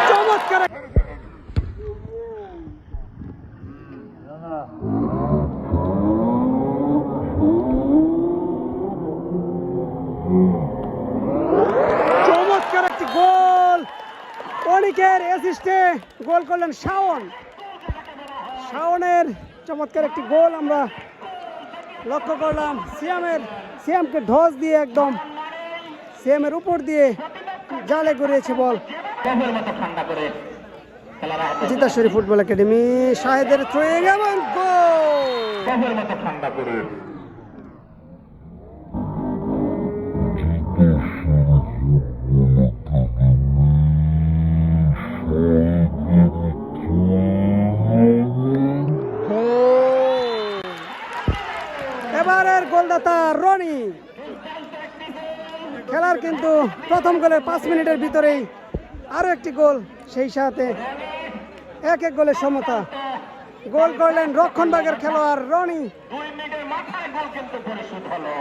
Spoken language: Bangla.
চমৎকার চমৎকার একটি গোল, অনিকের অ্যাসিস্টে গোল করলেন শাওন। শাওনের চমৎকার একটি গোল আমরা লক্ষ্য করলাম। সিয়ামকে ঢস দিয়ে একদম সিয়ামের উপর দিয়ে জালে গড়িয়েছে বল। জিতাশ্বরী ফুটবল একাডেমি শাহেদের থ্রোয়িং এবং গোল। এবারের গোলদাতা রনি। খেলার কিন্তু প্রথম গোলের 5 মিনিটের ভিতরেই আরো একটি গোল, সেই সাথে 1-1 গোলের সমতা। গোল করলেন রক্ষণভাগের খেলোয়াড় রনি। 2 মিনিটের মাথায় গোল কিন্তু পরিশোধ হলো।